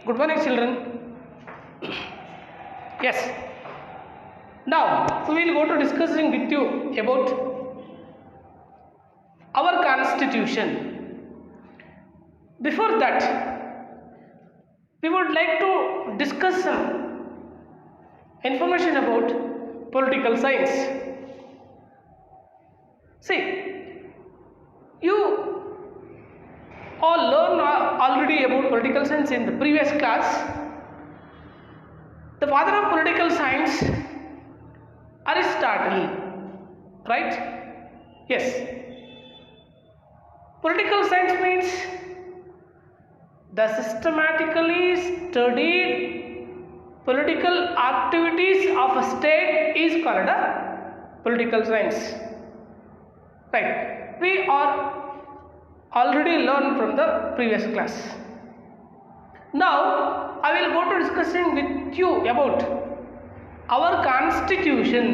Good morning, children. Yes. Now we will go to discussing with you about our constitution. Before that, we would like to discuss some information about political science. See, you all learned already about political science in the previous class. The father of political science, Aristotle, right? Yes. Political science means the systematically studied political activities of a state is called a political science. Right? We are already learned from the previous class. Now I will go to discussing with you about our constitution.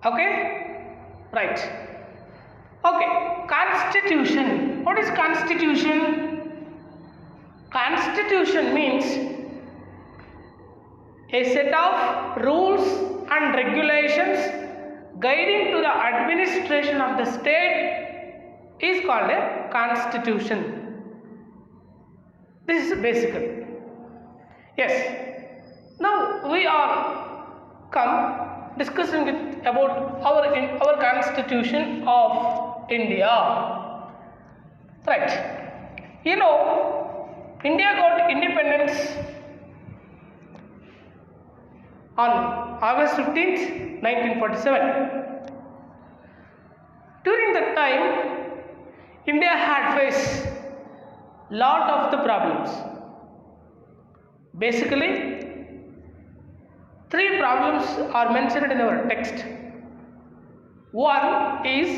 Okay? Right. Okay. Constitution. What is constitution? Constitution means a set of rules and regulations guiding to the administration of the state is called a constitution. This is basically. Yes. Now we are come discussing about our constitution of India. Right. You know, India got independence on August 15th, 1947. During that time, India had faced lot of the problems. Basically, 3 problems are mentioned in our text. One is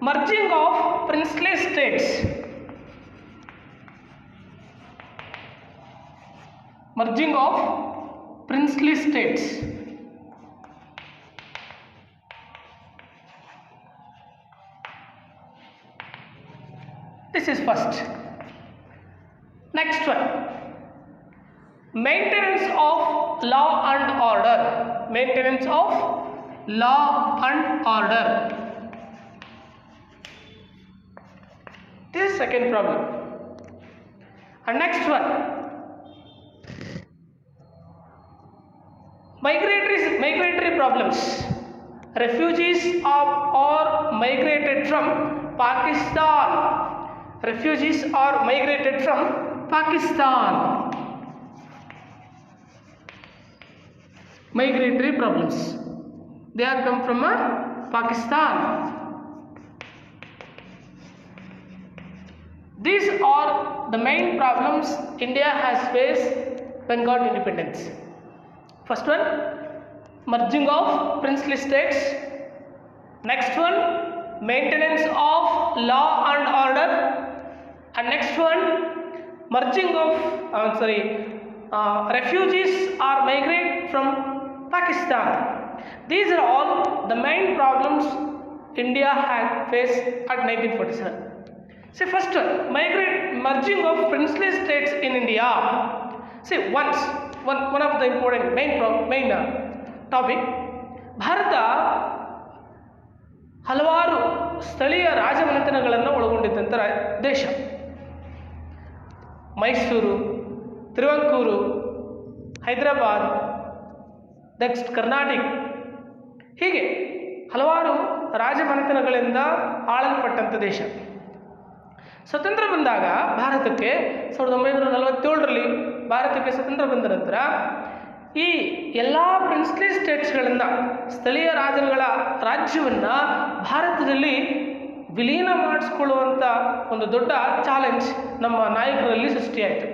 merging of princely states. Merging of princely states. This is first. Next one. Maintenance of law and order. Maintenance of law and order. This is second problem. And next one. Migratory problems. Refugees are migrated from Pakistan. Refugees are migrated from Pakistan. Migratory problems. They are come from Pakistan. These are the main problems India has faced when got independence. First one, merging of princely states. Next one, maintenance of law and order. And next one, merging of refugees are migrated from Pakistan. These are all the main problems India had faced at 1947. See, first one, merging of princely states in India. See, one of the important main topic. Bharat ಹಲವಾರು ಸ್ಥಳೀಯ ರಾಜಮನೆತನಗಳನ್ನು ಒಳಗೊಂಡಿದ್ದಂಥ ದೇಶ. Mysuru, ತಿರುವಂಕೂರು, Hyderabad, next Karnataka, ಹೀಗೆ ಹಲವಾರು ರಾಜಮನೆತನಗಳಿಂದ ಆಳಲ್ಪಟ್ಟಂಥ ದೇಶ. ಸ್ವತಂತ್ರ ಬಂದಾಗ ಭಾರತಕ್ಕೆ 1947ರಲ್ಲಿ ಭಾರತಕ್ಕೆ ಸ್ವತಂತ್ರ ಬಂದ ನಂತರ ಈ ಎಲ್ಲ ಪ್ರಿನ್ಸ್ಲಿ ಸ್ಟೇಟ್ಸ್ಗಳನ್ನು, ಸ್ಥಳೀಯ ರಾಜ್ಯವನ್ನು ಭಾರತದಲ್ಲಿ ವಿಲೀನ ಮಾಡಿಸ್ಕೊಳ್ಳುವಂಥ ಒಂದು ದೊಡ್ಡ ಚಾಲೆಂಜ್ ನಮ್ಮ ನಾಯಕರಲ್ಲಿ ಸೃಷ್ಟಿಯಾಯಿತು.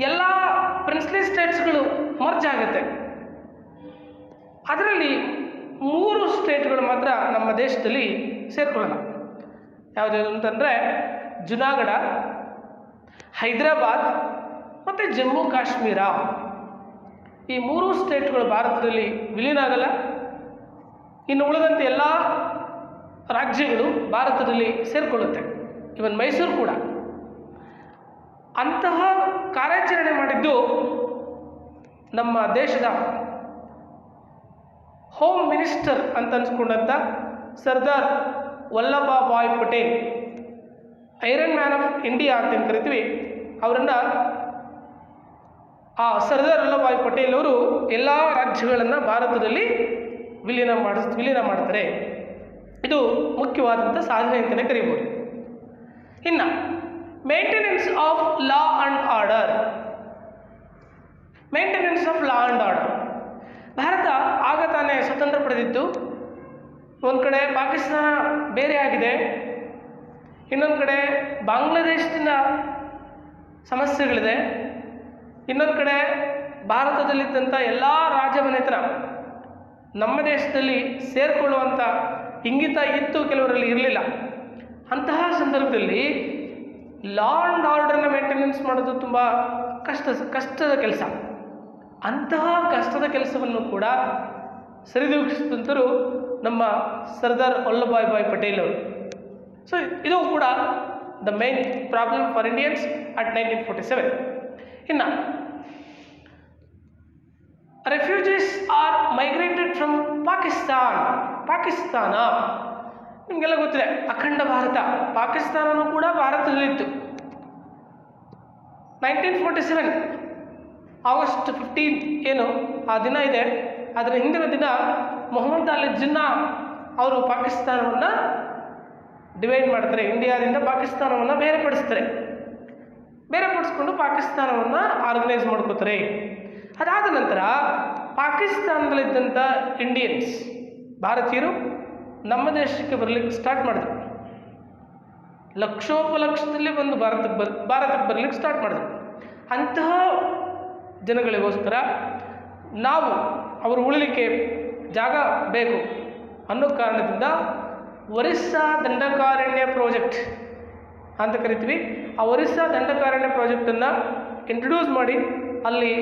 ಎಲ್ಲ ಪ್ರಿನ್ಸ್ಲಿ ಸ್ಟೇಟ್ಸ್ಗಳು ಮರ್ಜ್ ಆಗುತ್ತೆ. ಅದರಲ್ಲಿ 3 ಸ್ಟೇಟ್ಗಳು ಮಾತ್ರ ನಮ್ಮ ದೇಶದಲ್ಲಿ ಸೇರ್ಕೊಳ್ಳೋಣ. ಯಾವುದ್ಯಾವುದು ಅಂತಂದರೆ ಜುನಾಗಢ, ಹೈದರಾಬಾದ್ ಮತ್ತು ಜಮ್ಮು ಕಾಶ್ಮೀರ. ಈ 3 ಸ್ಟೇಟ್ಗಳು ಭಾರತದಲ್ಲಿ ವಿಲೀನ ಆಗಲ್ಲ. ಇನ್ನು ಉಳಿದಂತೆ ಎಲ್ಲ ರಾಜ್ಯಗಳು ಭಾರತದಲ್ಲಿ ಸೇರಿಕೊಳ್ಳುತ್ತೆ. ಇವನ್ ಮೈಸೂರು ಕೂಡ. ಅಂತಹ ಕಾರ್ಯಾಚರಣೆ ಮಾಡಿದ್ದು ನಮ್ಮ ದೇಶದ ಹೋಮ್ ಮಿನಿಸ್ಟರ್ ಅಂತ ಅನ್ಸ್ಕೊಂಡಂಥ Sardar Vallabhbhai Patel, iron man of India ಅಂತ ಏನು ಕರಿತೀವಿ, ಅವರನ್ನು ಆ ಸರ್ದಾರ್ ವಲ್ಲಭಭಾಯ್ ಪಟೇಲ್ ಅವರು ಎಲ್ಲ ರಾಜ್ಯಗಳನ್ನು ಭಾರತದಲ್ಲಿ ವಿಲೀನ ಮಾಡ್ತಾರೆ. ಇದು ಮುಖ್ಯವಾದಂಥ ಸಾಧನೆ ಅಂತಲೇ ಕರೀಬೋದು. ಇನ್ನು maintenance of law and order. Maintenance of law and order. Bharat ಆಗ ತಾನೇ ಸ್ವತಂತ್ರ ಪಡೆದಿತ್ತು. ಒಂದು ಕಡೆ ಪಾಕಿಸ್ತಾನ ಬೇರೆ ಆಗಿದೆ, ಇನ್ನೊಂದು ಕಡೆ ಬಾಂಗ್ಲಾದೇಶದಿಂದ ಸಮಸ್ಯೆಗಳಿದೆ, ಇನ್ನೊಂದು ಕಡೆ ಭಾರತದಲ್ಲಿದ್ದಂಥ ಎಲ್ಲ ರಾಜಮನೆತನ ನಮ್ಮ ದೇಶದಲ್ಲಿ ಸೇರಿಕೊಳ್ಳುವಂಥ ಇಂಗಿತ ಇತ್ತು, ಕೆಲವರಲ್ಲಿ ಇರಲಿಲ್ಲ. ಅಂತಹ ಸಂದರ್ಭದಲ್ಲಿ ಲಾ ಆ್ಯಂಡ್ ಆರ್ಡರ್ನ ಮೇಂಟೆನೆನ್ಸ್ ಮಾಡೋದು ತುಂಬ ಕಷ್ಟದ ಕೆಲಸ. ಅಂತಹ ಕಷ್ಟದ ಕೆಲಸವನ್ನು ಕೂಡ ಸರಿದೂಗಿಸಿದಂಥರು ನಮ್ಮ ಸರ್ದಾರ್ ವಲ್ಲಭಭಾಯ್ ಪಟೇಲ್ ಅವರು. ಸೊ ಇದು ಕೂಡ the main problem for Indians at 1947. ಇನ್ನು refugees are migrated from Pakistan. ನಿಮಗೆಲ್ಲ ಗೊತ್ತಿದೆ, ಅಖಂಡ ಭಾರತ, ಪಾಕಿಸ್ತಾನನೂ ಕೂಡ ಭಾರತದಲ್ಲಿತ್ತು. 1947 ಆಗಸ್ಟ್ 15 ಏನು ಆ ದಿನ ಇದೆ, ಅದರ ಹಿಂದಿನ ದಿನ ಮೊಹಮ್ಮದ್ ಅಲಿ ಜಿನ್ನಾ ಅವರು ಪಾಕಿಸ್ತಾನವನ್ನು ಡಿವೈಡ್ ಮಾಡ್ತಾರೆ. ಇಂಡಿಯಾದಿಂದ ಪಾಕಿಸ್ತಾನವನ್ನು ಬೇರೆಪಡಿಸ್ಕೊಂಡು ಪಾಕಿಸ್ತಾನವನ್ನು ಆರ್ಗನೈಸ್ ಮಾಡ್ಕೋತಾರೆ. ಅದಾದ ನಂತರ ಪಾಕಿಸ್ತಾನದಲ್ಲಿದ್ದಂಥ ಇಂಡಿಯನ್ಸ್, ಭಾರತೀಯರು ನಮ್ಮ ದೇಶಕ್ಕೆ ಬರಲಿಕ್ಕೆ ಸ್ಟಾರ್ಟ್ ಮಾಡಿದ್ರು. ಲಕ್ಷೋಪಲಕ್ಷದಲ್ಲಿ ಬಂದು ಭಾರತಕ್ಕೆ ಬರಲಿಕ್ಕೆ ಸ್ಟಾರ್ಟ್ ಮಾಡಿದ್ರು. ಅಂತಹ ಜನಗಳಿಗೋಸ್ಕರ ನಾವು ಅವರು ಉಳಿಲಿಕ್ಕೆ ಜಾಗ ಬೇಕು ಅನ್ನೋ ಕಾರಣದಿಂದ ಒರಿಸ್ಸಾ ದಂಡಕಾರಣ್ಯ ಪ್ರಾಜೆಕ್ಟ್ ಅಂತ ಕರಿತೀವಿ. ಆ ಒರಿಸ್ಸಾ ದಂಡಕಾರಣ್ಯ ಪ್ರಾಜೆಕ್ಟನ್ನು ಇಂಟ್ರೊಡ್ಯೂಸ್ ಮಾಡಿ ಅಲ್ಲಿ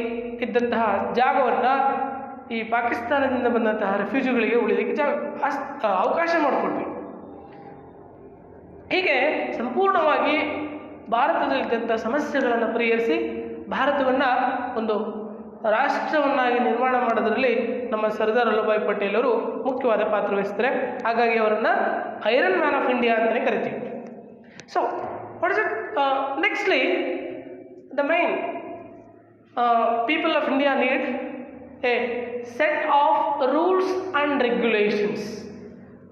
ಇದ್ದಂತಹ ಜಾಗವನ್ನು ಈ ಪಾಕಿಸ್ತಾನದಿಂದ ಬಂದಂತಹ ರೆಫ್ಯೂಜಿಗಳಿಗೆ ಉಳಿಲಿಕ್ಕೆ ಅವಕಾಶ ಮಾಡಿಕೊಟ್ವಿ. ಹೀಗೆ ಸಂಪೂರ್ಣವಾಗಿ ಭಾರತದಲ್ಲಿದ್ದಂಥ ಸಮಸ್ಯೆಗಳನ್ನು ಪರಿಹರಿಸಿ ಭಾರತವನ್ನು ಒಂದು ರಾಷ್ಟ್ರವನ್ನಾಗಿ ನಿರ್ಮಾಣ ಮಾಡೋದರಲ್ಲಿ ನಮ್ಮ ಸರ್ದಾರ್ ವಲ್ಲಭಭಾಯ್ ಪಟೇಲ್ ಅವರು ಮುಖ್ಯವಾದ ಪಾತ್ರ ವಹಿಸ್ತಾರೆ. ಹಾಗಾಗಿ ಅವರನ್ನು ಐರನ್ ಮ್ಯಾನ್ ಆಫ್ ಇಂಡಿಯಾ ಅಂತಲೇ ಕರಿತೀವಿ. So what is it nextly the main people of India need a set of rules and regulations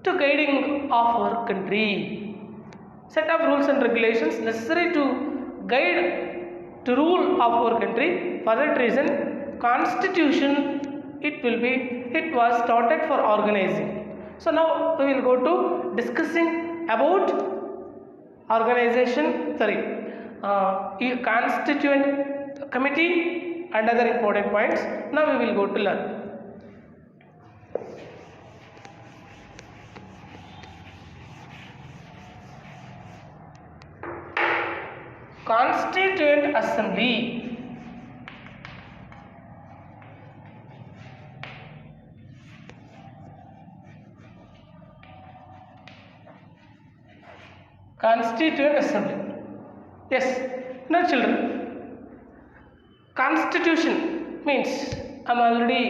to guiding of our country. Set of rules and regulations necessary to guide to rule of our country. For that reason, Constitution it was started for organizing. So now we will go to discussing about organization. Constituent Committee and other important points. Now we will go to learn. Constituent Assembly. Constituent Assembly. Yes. Now children, Constitution means, I'm already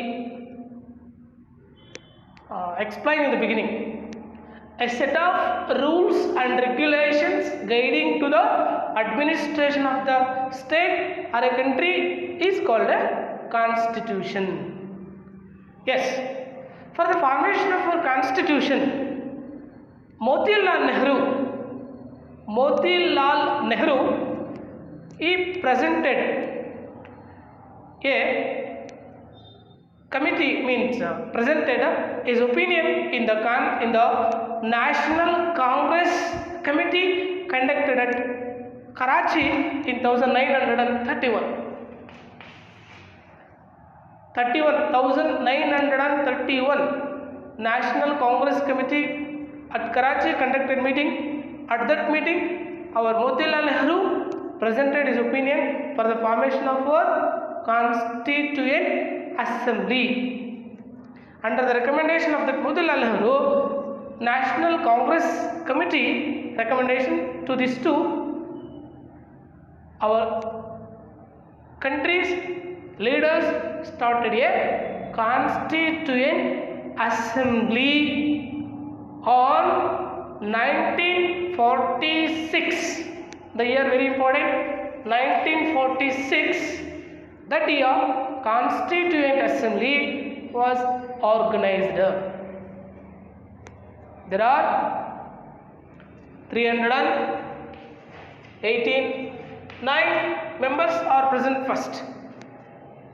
explained in the beginning, a set of rules and regulations guiding to the administration of the state or a country is called a constitution. Yes, for the formation of our constitution, Motilal Nehru he presented a committee, means presented his opinion in the National Congress Committee conducted at Karachi in 1931. National Congress Committee at Karachi conducted meeting. At that meeting, our Motilal Nehru presented his opinion for the formation of our Constituent Assembly. Under the recommendation of the Motilal Nehru, National Congress Committee recommendation to this too, our country's leaders started a Constituent Assembly on 1946. The year very important, 1946. That year Constituent Assembly was organized. There are 389 members are present first.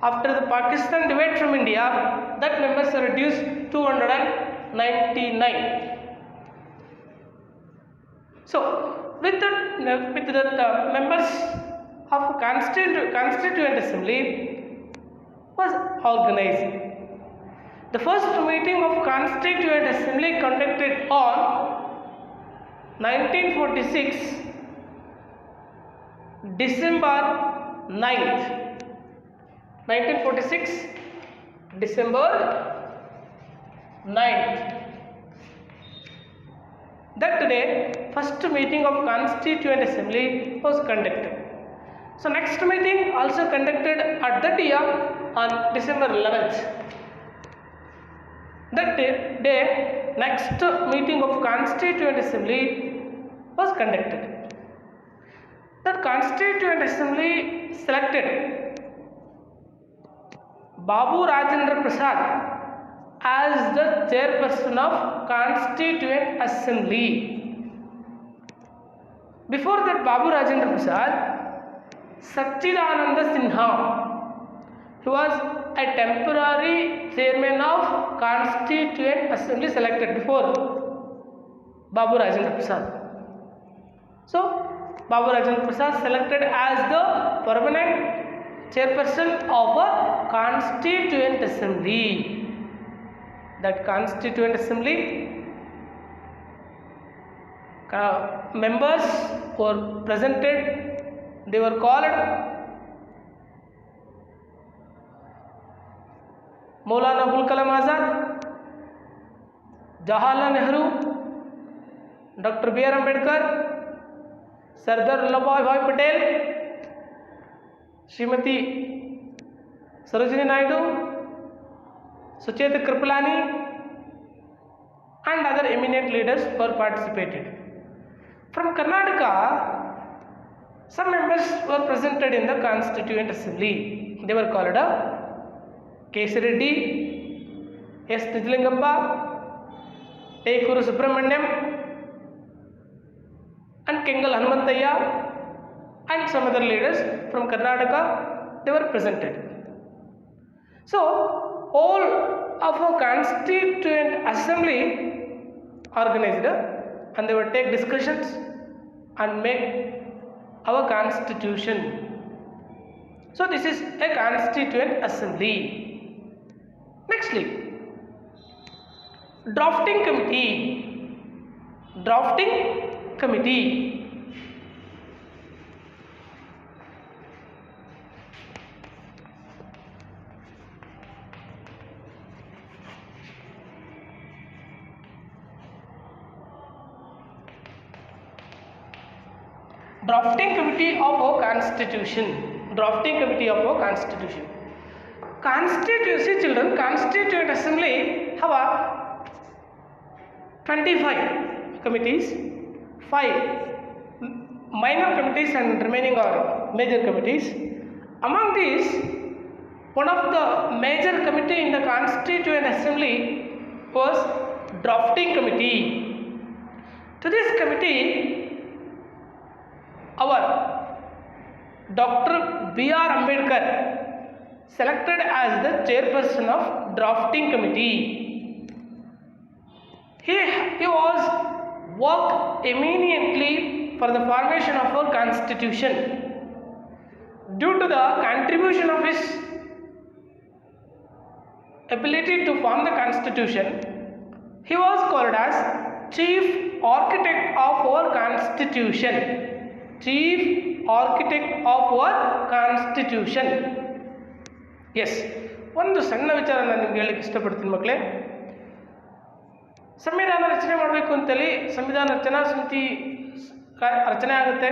After the Pakistan divide from India, that members are reduced 299. So with that members of Constituent Assembly was organized. The first meeting of Constituent Assembly conducted on 1946 December 9th. 1946 December 9th. That day, first meeting of Constituent Assembly was conducted. So next meeting also conducted at that year on December 11th. That day, next meeting of Constituent Assembly was conducted. That Constituent Assembly selected Babu Rajendra Prasad as the chairperson of Constituent Assembly. Before that Babu Rajendra Prasad, Satchidananda Sinha, he was a temporary chairman of Constituent Assembly selected before Babu Rajendra Prasad. So Babu Rajendra Prasad selected as the permanent chairperson of a Constituent Assembly. That Constituent Assembly members were presented. They were called Maulana Abul Kalam Azad, Jawaharlal Nehru, Dr. B.R. Ambedkar, Sardar Vallabhbhai Patel, Srimati Sarojini Naidu, Sucheta Kripalani, and other eminent leaders were participated. From Karnataka, some members were presented in the Constituent Assembly. They were called K.C. Reddy, S. Nijlingappa, Ekuru Subramanyam, and Kengal Hanumanthayya, and some other leaders from Karnataka, they were presented. So all of our Constituent Assembly organized, and they would take discussions and make our constitution. So this is a Constituent Assembly. Nextly, drafting committee. Drafting committee. Drafting committee of our constitution. Drafting committee of our constitution. Constituency children, Constituent Assembly have 25 committees, 5 minor committees and remaining are major committees. Among these, one of the major committee in the Constituent Assembly was drafting committee. To this committee, our Dr. B.R. Ambedkar selected as the chairperson of drafting committee. He was worked eminently for the formation of our constitution. Due to the contribution of his ability to form the constitution, he was called as chief architect of our constitution. Chief architect of our constitution. Yes, ಒಂದು ಸಣ್ಣ ವಿಚಾರ ನಾನು ನಿಮ್ಗೆ ಹೇಳಲಿಕ್ಕೆ ಇಷ್ಟಪಡ್ತೀನಿ ಮಕ್ಕಳೇ. ಸಂವಿಧಾನ ರಚನೆ ಮಾಡಬೇಕು ಅಂತೇಳಿ ಸಂವಿಧಾನ ರಚನಾ ಸಮಿತಿ ರಚನೆ ಆಗುತ್ತೆ,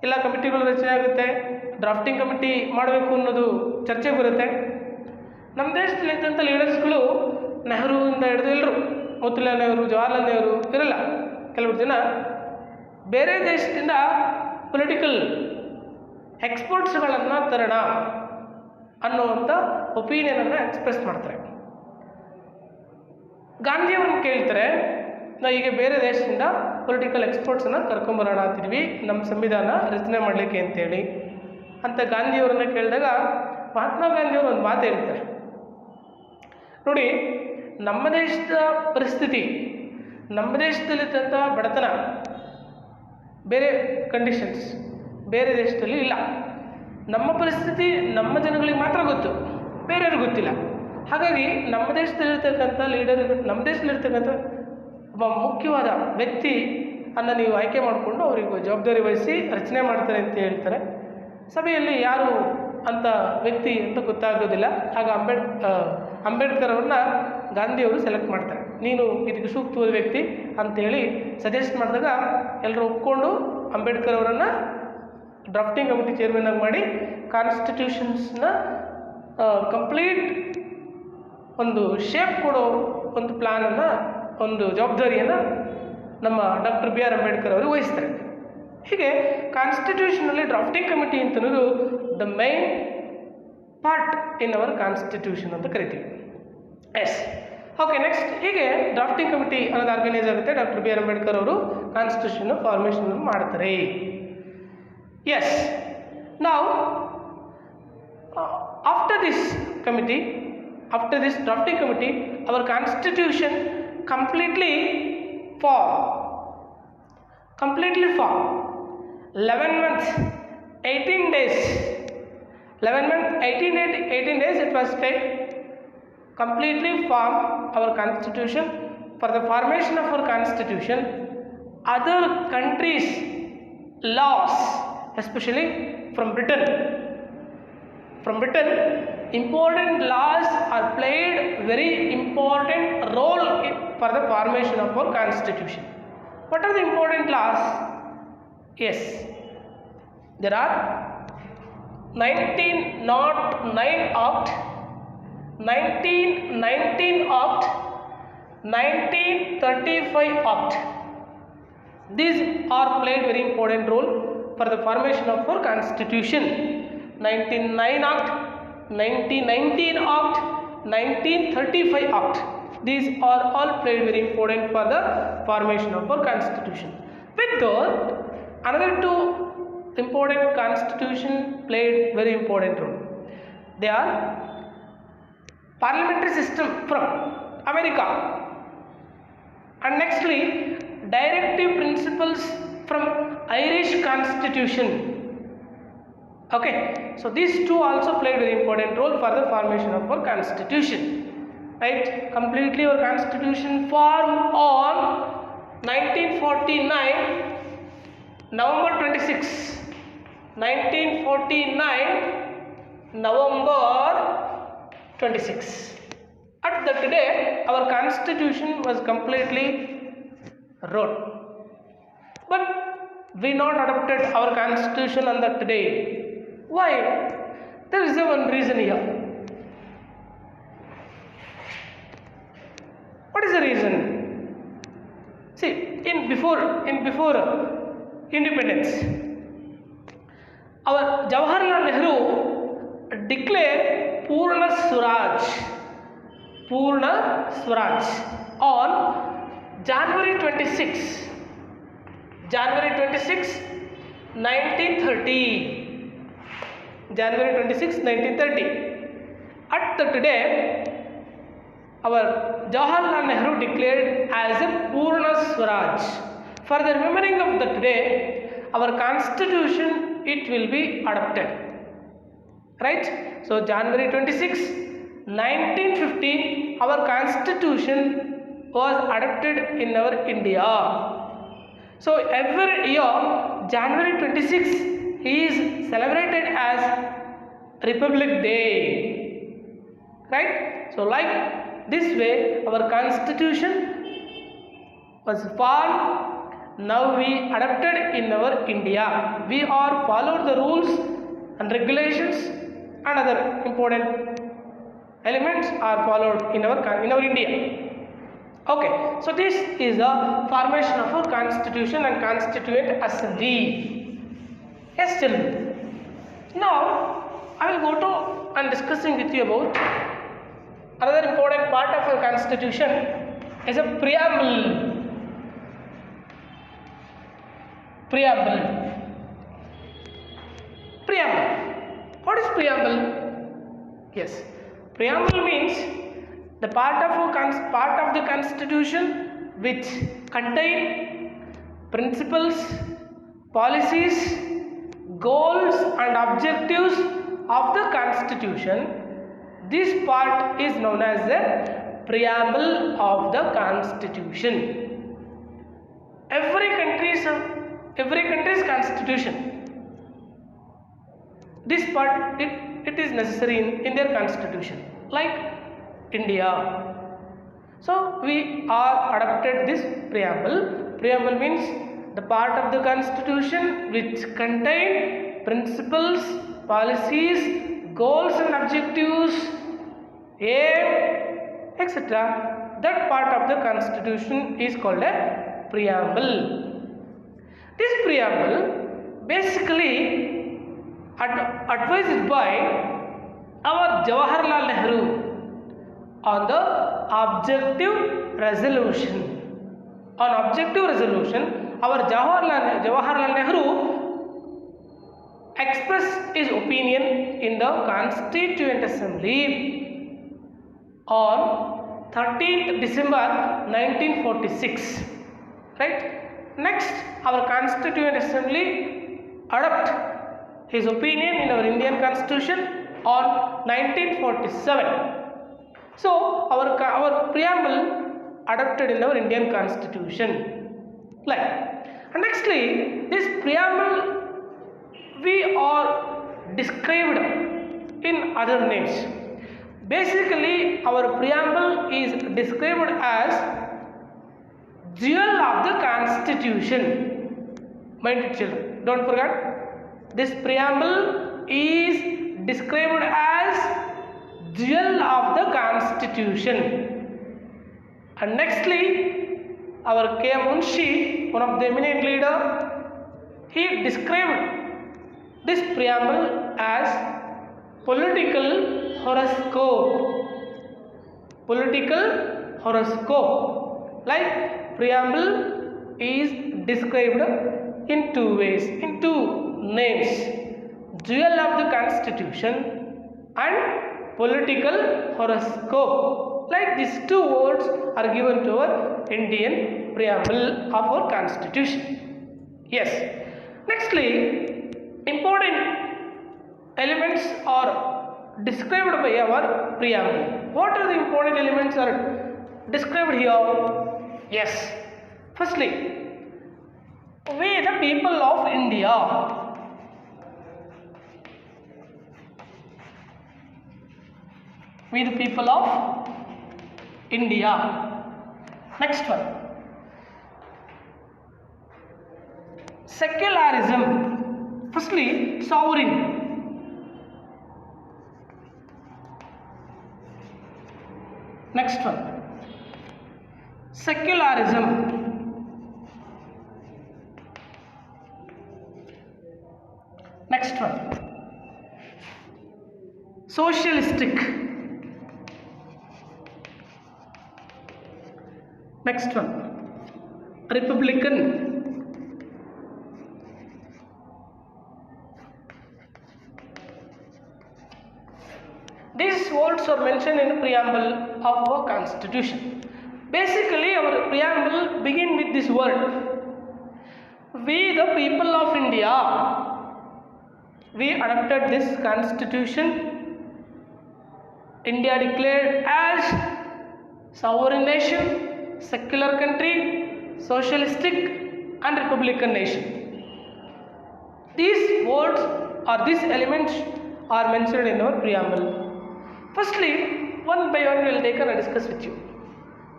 ಇಲ್ಲ ಕಮಿಟಿಗಳು ರಚನೆ ಆಗುತ್ತೆ, ಡ್ರಾಫ್ಟಿಂಗ್ ಕಮಿಟಿ ಮಾಡಬೇಕು ಅನ್ನೋದು ಚರ್ಚೆಗೆ ಬರುತ್ತೆ. ನಮ್ಮ ದೇಶದಲ್ಲಿ ಇದ್ದಂಥ ಲೀಡರ್ಸ್ಗಳು ನೆಹರುವಿಂದ ಹಿಡಿದು ಎಲ್ಲರೂ, ಮೋತಿಲಾಲ್ ನೆಹರು, ಜವಾಹರ್ಲಾಲ್ ನೆಹರು ಇರಲ್ಲ, ಕೆಲವರು ಜನ ಬೇರೆ ದೇಶದಿಂದ ಪೊಲಿಟಿಕಲ್ ಎಕ್ಸ್ಪರ್ಟ್ಸ್ಗಳನ್ನು ತರೋಣ ಅನ್ನುವಂಥ ಒಪಿನಿಯನನ್ನು ಎಕ್ಸ್ಪ್ರೆಸ್ ಮಾಡ್ತಾರೆ. ಗಾಂಧಿಯವ್ರನ್ನ ಕೇಳ್ತಾರೆ, ನಾವು ಈಗ ಬೇರೆ ದೇಶದಿಂದ ಪೊಲಿಟಿಕಲ್ ಎಕ್ಸ್ಪರ್ಟ್ಸನ್ನು ಕರ್ಕೊಂಬರೋಣ ಅಂತಿದ್ವಿ ನಮ್ಮ ಸಂವಿಧಾನ ರಚನೆ ಮಾಡಲಿಕ್ಕೆ ಅಂತೇಳಿ ಅಂತ ಗಾಂಧಿಯವ್ರನ್ನ ಕೇಳಿದಾಗ ಮಹಾತ್ಮ ಗಾಂಧಿಯವರು ಒಂದು ಮಾತು ಹೇಳ್ತಾರೆ, ನೋಡಿ ನಮ್ಮ ದೇಶದ ಪರಿಸ್ಥಿತಿ, ನಮ್ಮ ದೇಶದಲ್ಲಿದ್ದಂಥ ಬಡತನ, ಬೇರೆ ಕಂಡೀಷನ್ಸ್ ಬೇರೆ ದೇಶದಲ್ಲಿ ಇಲ್ಲ. ನಮ್ಮ ಪರಿಸ್ಥಿತಿ ನಮ್ಮ ಜನಗಳಿಗೆ ಮಾತ್ರ ಗೊತ್ತು, ಬೇರೆಯವ್ರಿಗೆ ಗೊತ್ತಿಲ್ಲ. ಹಾಗಾಗಿ ನಮ್ಮ ದೇಶದಲ್ಲಿರ್ತಕ್ಕಂಥ ನಮ್ಮ ದೇಶದಲ್ಲಿರ್ತಕ್ಕಂಥ ಒಬ್ಬ ಮುಖ್ಯವಾದ ವ್ಯಕ್ತಿ ಅನ್ನು ನೀವು ಆಯ್ಕೆ ಮಾಡಿಕೊಂಡು ಅವರಿಗೆ ಜವಾಬ್ದಾರಿ ವಹಿಸಿ ರಚನೆ ಮಾಡ್ತಾರೆ ಅಂತ ಹೇಳ್ತಾರೆ. ಸಭೆಯಲ್ಲಿ ಯಾರು ಅಂತ ವ್ಯಕ್ತಿ ಅಂತ ಗೊತ್ತಾಗೋದಿಲ್ಲ. ಆಗ ಅಂಬೇಡ್ಕರ್ ಅವ್ರನ್ನ ಗಾಂಧಿಯವರು ಸೆಲೆಕ್ಟ್ ಮಾಡ್ತಾರೆ, ನೀನು ಇದಕ್ಕೆ ಸೂಕ್ತವಾದ ವ್ಯಕ್ತಿ ಅಂತೇಳಿ ಸಜೆಸ್ಟ್ ಮಾಡಿದಾಗ ಎಲ್ಲರೂ ಒಪ್ಕೊಂಡು ಅಂಬೇಡ್ಕರ್ ಅವರನ್ನು ಡ್ರಾಫ್ಟಿಂಗ್ ಕಮಿಟಿ ಚೇರ್ಮನ್ ಆಗಿ ಮಾಡಿ ಕಾನ್ಸ್ಟಿಟ್ಯೂಷನ್ಸ್ನ ಕಂಪ್ಲೀಟ್ ಒಂದು ಶೇಪ್ ಕೊಡೋ ಒಂದು ಪ್ಲಾನನ್ನು, ಒಂದು ಜವಾಬ್ದಾರಿಯನ್ನು ನಮ್ಮ ಡಾಕ್ಟರ್ ಬಿ ಆರ್ ಅಂಬೇಡ್ಕರ್ ಅವರು ವಹಿಸ್ತಾರೆ. ಹೀಗೆ ಕಾನ್ಸ್ಟಿಟ್ಯೂಷನಲ್ಲಿ ಡ್ರಾಫ್ಟಿಂಗ್ ಕಮಿಟಿ ಅಂತನ್ನೋದು the main part in our constitution ಅಂತ ಕರಿತೀವಿ. Yes, okay. ನೆಕ್ಸ್ಟ್, ಹೀಗೆ ಡ್ರಾಫ್ಟಿಂಗ್ ಕಮಿಟಿ ಅನ್ನೋದು ಆರ್ಗನೈಸ್ ಆಗುತ್ತೆ. ಡಾಕ್ಟರ್ ಬಿ ಆರ್ ಅಂಬೇಡ್ಕರ್ ಅವರು ಕಾನ್ಸ್ಟಿಟ್ಯೂಷನ್ ಫಾರ್ಮೇಷನ್ ಮಾಡ್ತಾರೆ. ಎಸ್, ನಾವು after this drafting committee, our constitution completely formed. 11 months 18 days 18 days it was take completely form our constitution. For the formation of our constitution, other countries laws, especially from Britain, important laws are played very important role for the formation of our constitution. What are the important laws? Yes, there are 1909 Act, 1919 Act, 1935 Act. These are played very important role for the formation of our constitution. 1909 Act, 1919 Act, 1935 Act. These are all played very important for the formation of our constitution. With that, another two important constitution played very important role. They are parliamentary system from America, and nextly directive principles from Irish constitution. Okay, so these two also played very important role for the formation of our constitution. Right, completely our constitution formed on 1949 November 26, 1949 November 26. At that day our constitution was completely wrote, but we not adopted our constitution on that day. Why? There is one reason here. What is the reason? See, in before independence, our Jawaharlal Nehru declared Purna Swaraj on January 26, 1930. January 26, 1930. At that day, our Jawaharlal Nehru declared as a Purna Swaraj. For the remembering of that day, our constitution, it will be adopted. Right? So January 26, 1915, our constitution was adopted in our India. So every year, January 26 is celebrated as Republic Day. Right? So like this way, our constitution was formed now we adapted in our India. We are followed the rules and regulations and other important elements are followed in our India. Okay, so this is the formation of a constitution and constituent assembly. Yes, tell me. Now I will go to and discussing with you about another important part of a constitution is a preamble. Preamble. What is preamble? Yes, preamble means the part of the constitution which contain principles, policies, goals and objectives of the constitution. This part is known as the preamble of the constitution. Every country's constitution, this part it is necessary in their constitution, like India. So we are adopted this preamble. Preamble means the part of the constitution which contain principles, policies, goals and objectives, aim, etc. That part of the constitution is called a preamble. This preamble basically advised by our Jawaharlal Nehru on the objective resolution. On objective resolution, our Jawaharlal Nehru expressed his opinion in the Constituent Assembly on 13th December 1946. Right? Next, our Constituent Assembly adopt his opinion in our Indian Constitution on 1947. So our preamble adopted in our Indian Constitution. Like, and nextly, this preamble we are described in other names. Basically, our preamble is described as jewel of the Constitution. Mind children, don't forget. This preamble is described as jewel of the Constitution. And nextly, our K. Munshi, one of the eminent leader, he described this preamble as political horoscope. Political horoscope. Like preamble is described in two ways, in two names: jewel of the Constitution and political horoscope. Like these two words are given to our Indian preamble of our Constitution. Yes. Nextly, important elements are described by our preamble. What are the important elements are described here? Yes. Firstly, we the people of India. We the people of India. Next one. Secularism. Firstly, sovereign. Next one. Secularism. Next one. Socialistic. Next one. Republican. These words are mentioned in the preamble of our Constitution. Basically, our preamble begins with this word. We the people of India. We adopted this Constitution. India declared as sovereign nation, secular country, socialistic and republican nation. These words or these elements are mentioned in our preamble. Firstly, one by one we will take and discuss with you.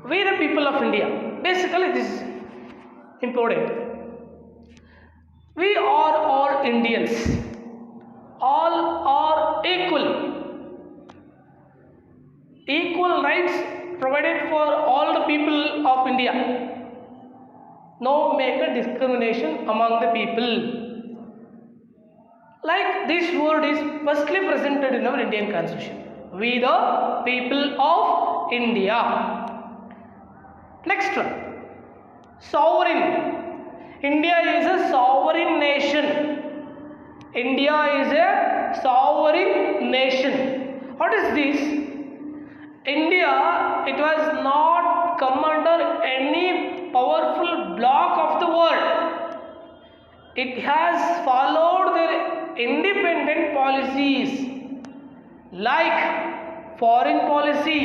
We the people of India. Basically, this is important. We are all Indians. All are equal. Equal rights provided for all the people of India. No make a discrimination among the people. Like this word is firstly presented in our Indian Constitution. We the people of India. Next one. Sovereign. India is a sovereign nation. India is a sovereign nation. What is this? India, it was not come under any powerful bloc of the world. It has followed their independent policies like foreign policy,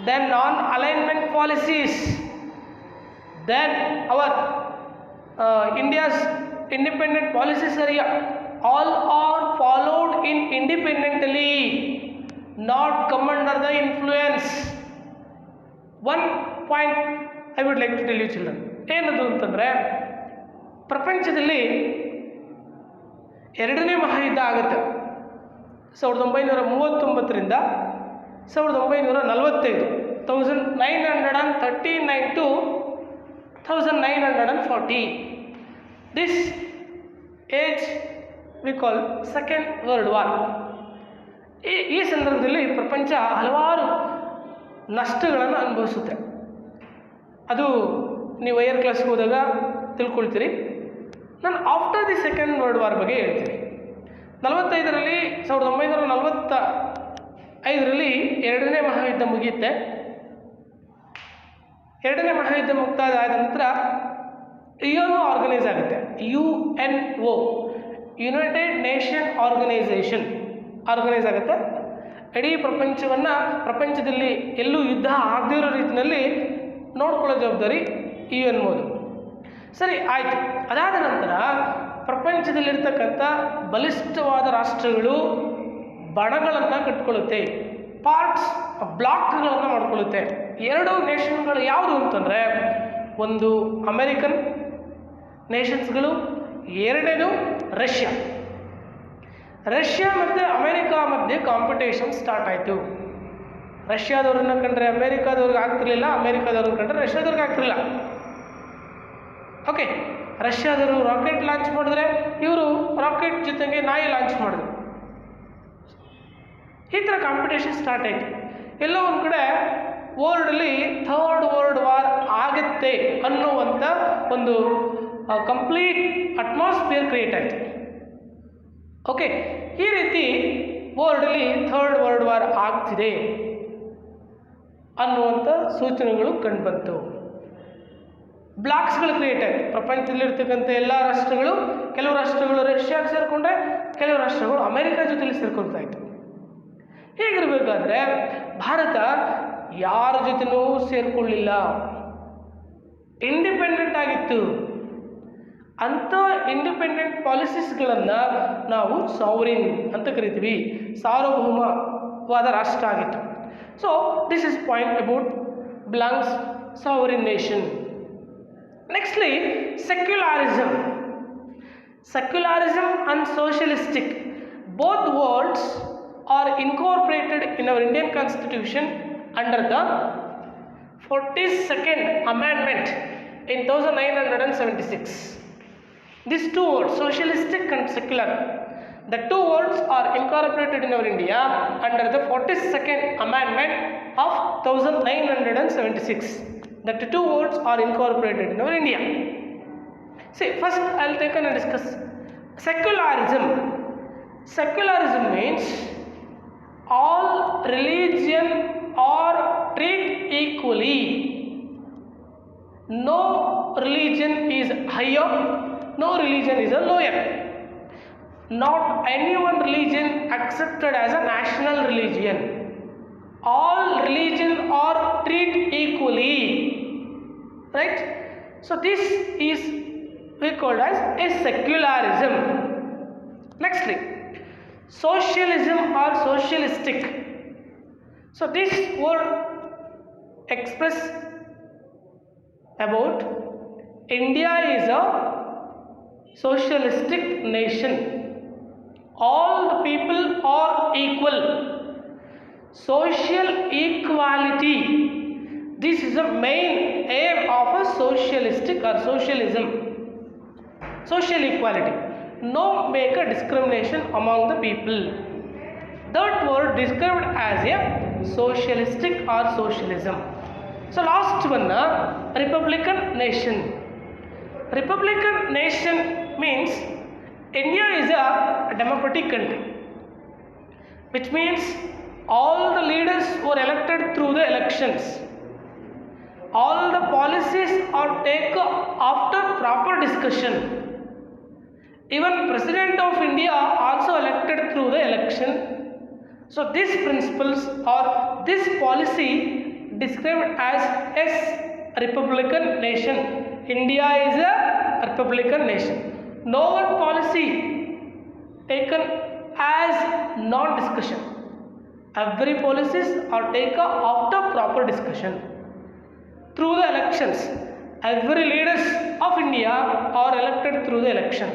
then non-alignment policies, then our India's independent policies area, all are followed in independently, not come under the influence. One point I would like to tell you children, ಏನದು ಅಂತಂದರೆ ಪ್ರಪಂಚದಲ್ಲಿ ಎರಡನೇ ಮಹಾಯುದ್ಧ ಆಗುತ್ತೆ 1939ರಿಂದ 1945, 1939 to 1940. This age we call Second World War. ಈ ಸಂದರ್ಭದಲ್ಲಿ ಪ್ರಪಂಚ ಹಲವಾರು ನಷ್ಟಗಳನ್ನು ಅನುಭವಿಸುತ್ತೆ. ಅದು ನೀವು ಹೈಯರ್ ಕ್ಲಾಸ್ಗೆ ಹೋದಾಗ ತಿಳ್ಕೊಳ್ತೀರಿ. ನಾನು after the second world war ಬಗ್ಗೆ ಹೇಳ್ತೀನಿ. 1945ರಲ್ಲಿ ಎರಡನೇ ಮಹಾಯುದ್ಧ ಮುಗಿಯುತ್ತೆ. ಎರಡನೇ ಮಹಾಯುದ್ಧ ಮುಕ್ತಾಯ ಆದ ನಂತರ UN ಆರ್ಗನೈಸ್ ಆಗುತ್ತೆ. UNO, ಯುನೈಟೆಡ್ ನೇಷನ್ ಆರ್ಗನೈಸ್ ಆಗುತ್ತೆ. ಇಡೀ ಪ್ರಪಂಚದಲ್ಲಿ ಎಲ್ಲೂ ಯುದ್ಧ ಆಗದೇ ಇರೋ ರೀತಿಯಲ್ಲಿ ನೋಡ್ಕೊಳ್ಳೋ ಜವಾಬ್ದಾರಿ UNOದು. ಸರಿ ಆಯಿತು. ಅದಾದ ನಂತರ ಪ್ರಪಂಚದಲ್ಲಿರ್ತಕ್ಕಂಥ ಬಲಿಷ್ಠವಾದ ರಾಷ್ಟ್ರಗಳು ಬಣಗಳನ್ನು ಕಟ್ಕೊಳ್ಳುತ್ತೆ, ಬ್ಲಾಕ್ಗಳನ್ನು ಮಾಡ್ಕೊಳ್ಳುತ್ತೆ. ಎರಡು ನೇಷನ್ಗಳು ಯಾವುದು ಅಂತಂದರೆ, ಒಂದು ಅಮೆರಿಕನ್ ನೇಷನ್ಸ್ಗಳು, ಎರಡನೇದು ರಷ್ಯಾ ಮತ್ತು ಅಮೆರಿಕಾ ಮಧ್ಯೆ ಕಾಂಪಿಟೇಷನ್ ಸ್ಟಾರ್ಟ್ ಆಯಿತು. ರಷ್ಯಾದವ್ರನ್ನ ಕಂಡ್ರೆ ಅಮೆರಿಕಾದವ್ರಿಗೆ ಆಗ್ತಿರ್ಲಿಲ್ಲ, ಅಮೆರಿಕಾದವ್ರನ್ನ ಕಂಡ್ರೆ ರಷ್ಯಾದವ್ರಿಗೆ ಆಗ್ತಿರಲಿಲ್ಲ. ಓಕೆ, ರಷ್ಯಾದವರು ರಾಕೆಟ್ ಲಾಂಚ್ ಮಾಡಿದ್ರೆ ಇವರು ರಾಕೆಟ್ ಜೊತೆಗೆ ನಾಯಿ ಲಾಂಚ್ ಮಾಡಿದ್ರು. ಈ ಥರ ಕಾಂಪಿಟೇಷನ್ ಸ್ಟಾರ್ಟ್ ಆಯಿತು. ಎಲ್ಲೋ ಒಂದು ಕಡೆ ವರ್ಲ್ಡಲ್ಲಿ ಥರ್ಡ್ ವರ್ಲ್ಡ್ ವಾರ್ ಆಗುತ್ತೆ ಅನ್ನುವಂಥ ಒಂದು ಕಂಪ್ಲೀಟ್ ಅಟ್ಮಾಸ್ಫಿಯರ್ ಕ್ರಿಯೇಟ್ ಆಯಿತು. ಓಕೆ, ಈ ರೀತಿ ವರ್ಲ್ಡಲ್ಲಿ ಥರ್ಡ್ ವರ್ಲ್ಡ್ ವಾರ್ ಆಗ್ತಿದೆ ಅನ್ನುವಂಥ ಸೂಚನೆಗಳು ಕಂಡುಬಂತು. ಬ್ಲಾಕ್ಸ್ಗಳು ಕ್ರಿಯೇಟ್ ಆಯಿತು. ಪ್ರಪಂಚದಲ್ಲಿರ್ತಕ್ಕಂಥ ಎಲ್ಲ ರಾಷ್ಟ್ರಗಳು, ಕೆಲವು ರಾಷ್ಟ್ರಗಳು ರಷ್ಯಾಗೆ ಸೇರಿಕೊಂಡ್ರೆ, ಕೆಲವು ರಾಷ್ಟ್ರಗಳು ಅಮೆರಿಕಾ ಜೊತೆಲಿ ಸೇರ್ಕೊಳ್ತಾ ಇತ್ತು. ಹೀಗಿರಬೇಕಾದ್ರೆ ಭಾರತ ಯಾರ ಜೊತೆನೂ ಸೇರಿಕೊಳ್ಳಿಲ್ಲ, ಇಂಡಿಪೆಂಡೆಂಟ್ ಆಗಿತ್ತು. ಅಂಥ ಇಂಡಿಪೆಂಡೆಂಟ್ ಪಾಲಿಸೀಸ್ಗಳನ್ನು ನಾವು ಸಾವರಿನ್ ಅಂತ ಕರಿತೀವಿ. ಸಾರ್ವಭೌಮವಾದ ರಾಷ್ಟ್ರ ಆಗಿತ್ತು. So this is point about belongs sovereign nation. Nextly, secularism and socialistic, both words are incorporated in our Indian Constitution under the 42nd Amendment in 1976. These two words, socialistic and secular, the two words are incorporated in our India under the 42nd Amendment of 1976. That two words are incorporated in our India. See, first I'll take and discuss secularism. Secularism means all religion are treated equally. No religion is higher, no religion is a lower. Not any one religion accepted as a national religion. All religions are treated equally, right? So this is we called as a secularism. Nextly, socialism or socialistic. So this word express about India is a socialistic nation. All the people are equal. Social equality. This is the main aim of a socialistic or socialism. Social equality. No make a discrimination among the people. That word described as a socialistic or socialism. So last one, Republican nation. Republican nation means India is a democratic country, which means all the leaders were elected through the elections. All the policies are taken after proper discussion. Even President of India also elected through the election. So these principles or this policy described as a Republican nation. India is a Republican nation. No one policy taken as non-discussion. Every policies are taken after proper discussion. Through the elections, every leaders of India are elected through the election.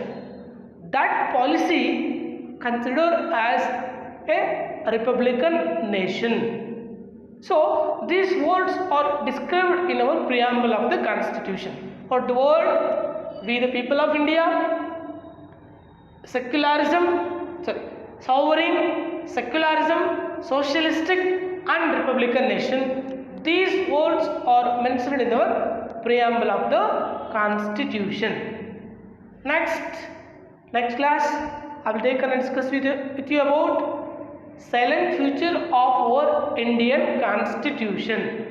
That policy considered as a Republican nation. So these words are described in our preamble of the Constitution. What the word? We the people of India, sovereign, secularism, socialistic and Republican nation. These words are mentioned in our preamble of the Constitution. Next class, I will take and discuss with you about silent future of our Indian Constitution.